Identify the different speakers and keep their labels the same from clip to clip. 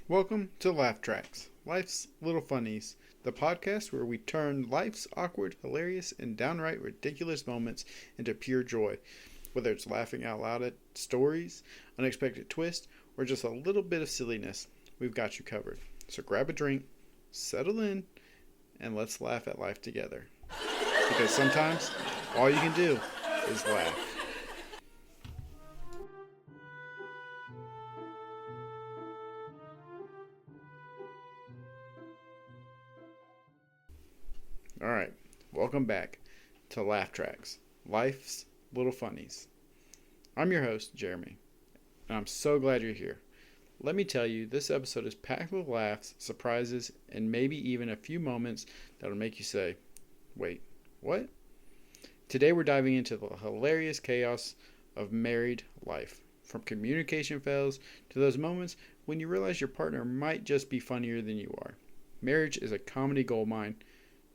Speaker 1: Welcome to Laugh Tracks, Life's Little Funnies, the podcast where we turn life's awkward, hilarious, and downright ridiculous moments into pure joy. Whether it's laughing out loud at stories, unexpected twists, or just a little bit of silliness, we've got you covered. So grab a drink, settle in, and let's laugh at life together. Because sometimes, all you can do is laugh. Alright, welcome back to Laugh Tracks, Life's Little Funnies. I'm your host, Jeremy, and I'm so glad you're here. Let me tell you, this episode is packed with laughs, surprises, and maybe even a few moments that'll make you say, wait, what? Today we're diving into the hilarious chaos of married life, from communication fails to those moments when you realize your partner might just be funnier than you are. Marriage is a comedy goldmine.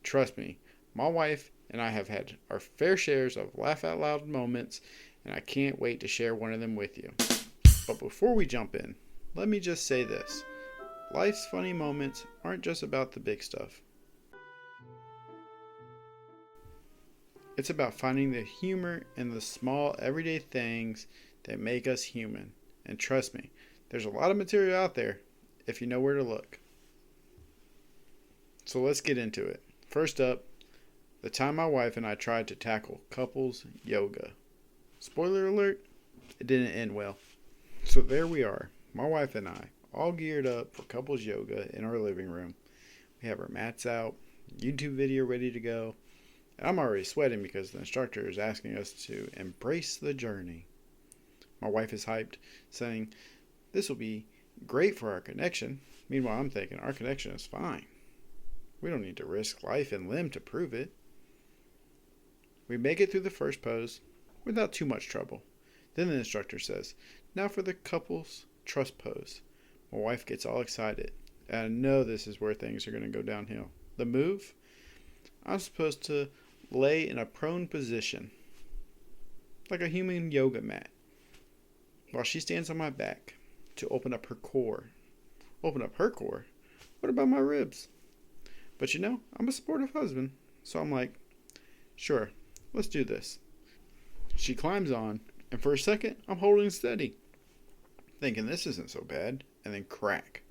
Speaker 1: Trust me, my wife and I have had our fair shares of laugh out loud moments, and I can't wait to share one of them with you. But before we jump in, let me just say this. Life's funny moments aren't just about the big stuff. It's about finding the humor in the small everyday things that make us human. And trust me, there's a lot of material out there if you know where to look. So let's get into it. First up, the time my wife and I tried to tackle couples yoga. Spoiler alert, it didn't end well. So there we are, my wife and I, all geared up for couples yoga in our living room. We have our mats out, YouTube video ready to go, and I'm already sweating because the instructor is asking us to embrace the journey. My wife is hyped, saying, "This will be great for our connection." Meanwhile, I'm thinking, our connection is fine. We don't need to risk life and limb to prove it. We make it through the first pose without too much trouble. Then the instructor says, "Now for the couples trust pose." My wife gets all excited, and I know this is where things are going to go downhill. The move? I'm supposed to lay in a prone position, like a human yoga mat, while she stands on my back to open up her core. Open up her core? What about my ribs? But you know, I'm a supportive husband, so I'm like, sure, let's do this. She climbs on, and for a second, I'm holding steady, thinking this isn't so bad, and then crack.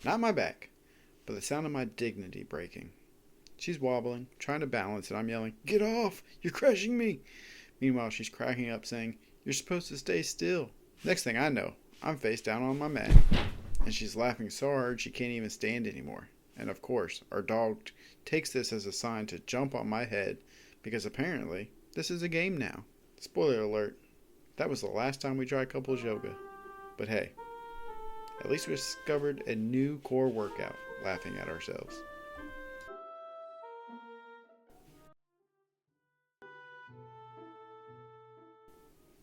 Speaker 1: Not my back, but the sound of my dignity breaking. She's wobbling, trying to balance, and I'm yelling, "Get off! You're crushing me!" Meanwhile, she's cracking up, saying, "You're supposed to stay still." Next thing I know, I'm face down on my mat, and she's laughing so hard she can't even stand anymore. And of course, our dog takes this as a sign to jump on my head because apparently this is a game now. Spoiler alert, that was the last time we tried couples yoga. But hey, at least we discovered a new core workout, laughing at ourselves.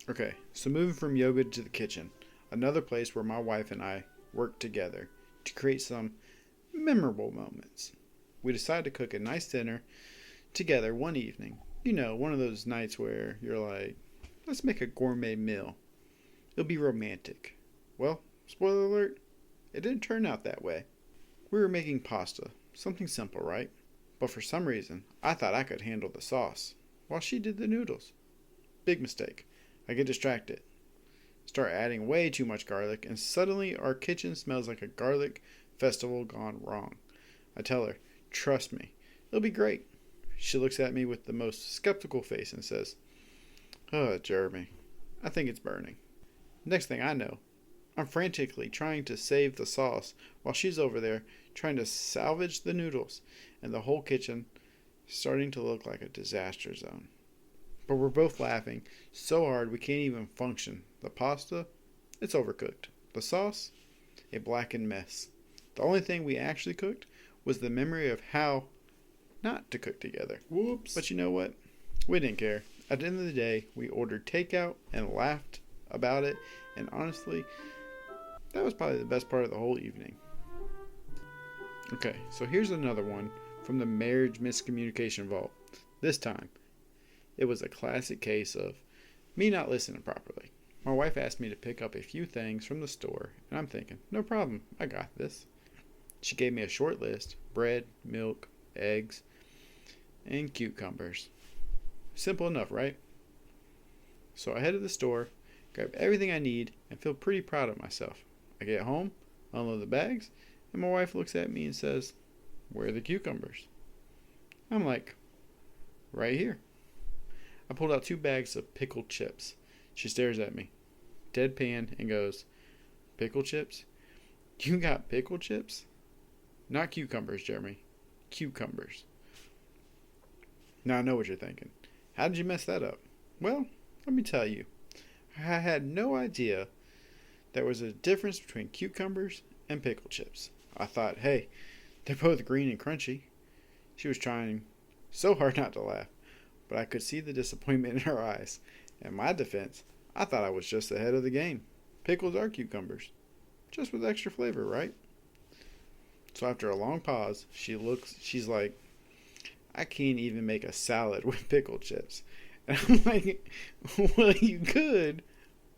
Speaker 1: Okay, so moving from yoga to the kitchen, another place where my wife and I work together to create some memorable moments. We decided to cook a nice dinner together one evening. You know, one of those nights where you're like, let's make a gourmet meal. It'll be romantic. Well, spoiler alert, it didn't turn out that way. We were making pasta, something simple, right? But for some reason, I thought I could handle the sauce, while she did the noodles. Big mistake. I get distracted. Start adding way too much garlic, and suddenly our kitchen smells like a garlic festival gone wrong. I tell her, trust me, it'll be great. She looks at me with the most skeptical face and says, "Oh, Jeremy, I think it's burning." Next thing I know, I'm frantically trying to save the sauce while she's over there trying to salvage the noodles, and the whole kitchen starting to look like a disaster zone. But we're both laughing so hard we can't even function. The pasta, it's overcooked. The sauce, a blackened mess. The only thing we actually cooked was the memory of how not to cook together.
Speaker 2: Whoops.
Speaker 1: But you know what? We didn't care. At the end of the day, we ordered takeout and laughed about it. And honestly, that was probably the best part of the whole evening. Okay, so here's another one from the marriage miscommunication vault. This time, it was a classic case of me not listening properly. My wife asked me to pick up a few things from the store, and I'm thinking, no problem, I got this. She gave me a short list: bread, milk, eggs, and cucumbers. Simple enough, right? So I head to the store, grab everything I need, and feel pretty proud of myself. I get home, unload the bags, and my wife looks at me and says, "Where are the cucumbers?" I'm like, "Right here." I pulled out 2 bags of pickled chips. She stares at me, deadpan, and goes, "Pickle chips? You got pickle chips?" "Not cucumbers, Jeremy. Cucumbers." Now I know what you're thinking. How did you mess that up? Well, let me tell you. I had no idea there was a difference between cucumbers and pickle chips. I thought, hey, they're both green and crunchy. She was trying so hard not to laugh, but I could see the disappointment in her eyes. In my defense, I thought I was just ahead of the game. Pickles are cucumbers, just with extra flavor, right? So after a long pause, she's like, "I can't even make a salad with pickle chips." And I'm like, "Well, you could,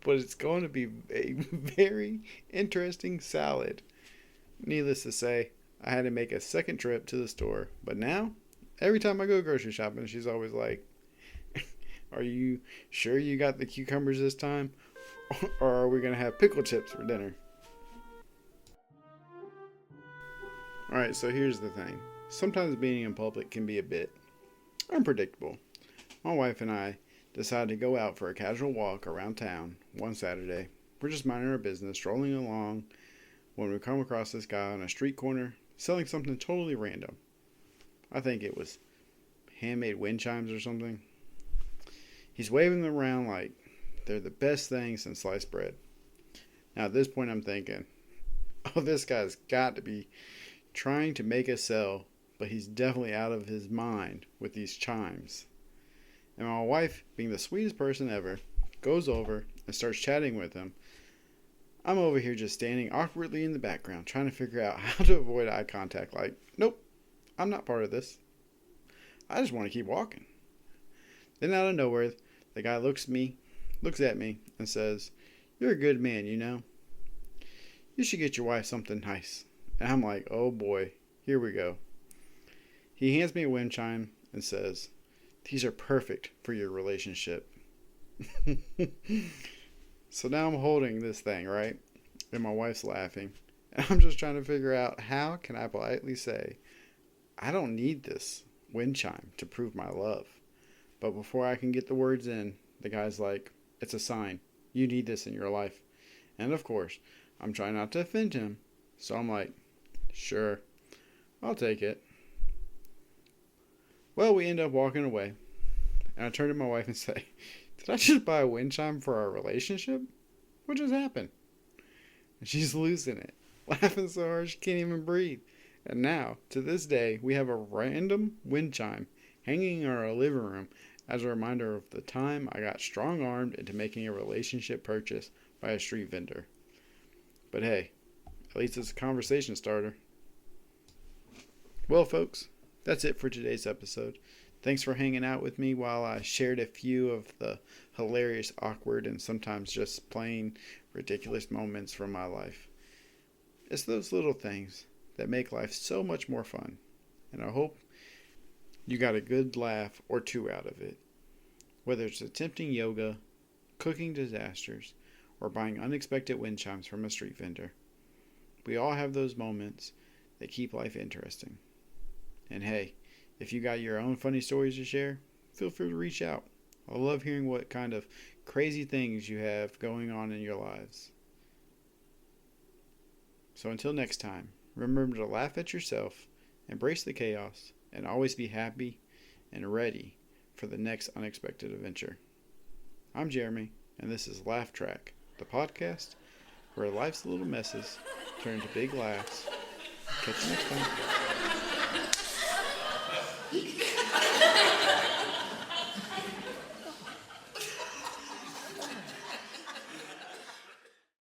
Speaker 1: but it's going to be a very interesting salad." Needless to say, I had to make a second trip to the store. But now, every time I go grocery shopping, she's always like, "Are you sure you got the cucumbers this time? Or are we going to have pickle chips for dinner?" Alright, so here's the thing. Sometimes being in public can be a bit unpredictable. My wife and I decided to go out for a casual walk around town one Saturday. We're just minding our business, strolling along, when we come across this guy on a street corner selling something totally random. I think it was handmade wind chimes or something. He's waving them around like they're the best thing since sliced bread. Now at this point I'm thinking, oh, this guy's got to be trying to make us sell, but he's definitely out of his mind with these chimes. And my wife, being the sweetest person ever, goes over and starts chatting with him. I'm over here just standing awkwardly in the background, trying to figure out how to avoid eye contact. Like, nope, I'm not part of this. I just want to keep walking. Then out of nowhere, the guy looks at me and says, "You're a good man, you know. You should get your wife something nice." And I'm like, oh boy, here we go. He hands me a wind chime and says, "These are perfect for your relationship." So now I'm holding this thing, right? And my wife's laughing. And I'm just trying to figure out, how can I politely say, I don't need this wind chime to prove my love. But before I can get the words in, the guy's like, "It's a sign. You need this in your life." And of course, I'm trying not to offend him. So I'm like, sure, I'll take it. Well, we end up walking away. And I turn to my wife and say, "Did I just buy a wind chime for our relationship? What just happened?" And she's losing it, laughing so hard she can't even breathe. And now, to this day, we have a random wind chime hanging in our living room as a reminder of the time I got strong-armed into making a relationship purchase by a street vendor. But hey, at least it's a conversation starter. Well, folks, that's it for today's episode. Thanks for hanging out with me while I shared a few of the hilarious, awkward, and sometimes just plain ridiculous moments from my life. It's those little things that make life so much more fun, and I hope you got a good laugh or two out of it. Whether it's attempting yoga, cooking disasters, or buying unexpected wind chimes from a street vendor. We all have those moments that keep life interesting. And hey, if you got your own funny stories to share, feel free to reach out. I love hearing what kind of crazy things you have going on in your lives. So until next time, remember to laugh at yourself, embrace the chaos, and always be happy and ready for the next unexpected adventure. I'm Jeremy, and this is Laugh Track, the podcast where life's little messes turn into big laughs. Catch you next time.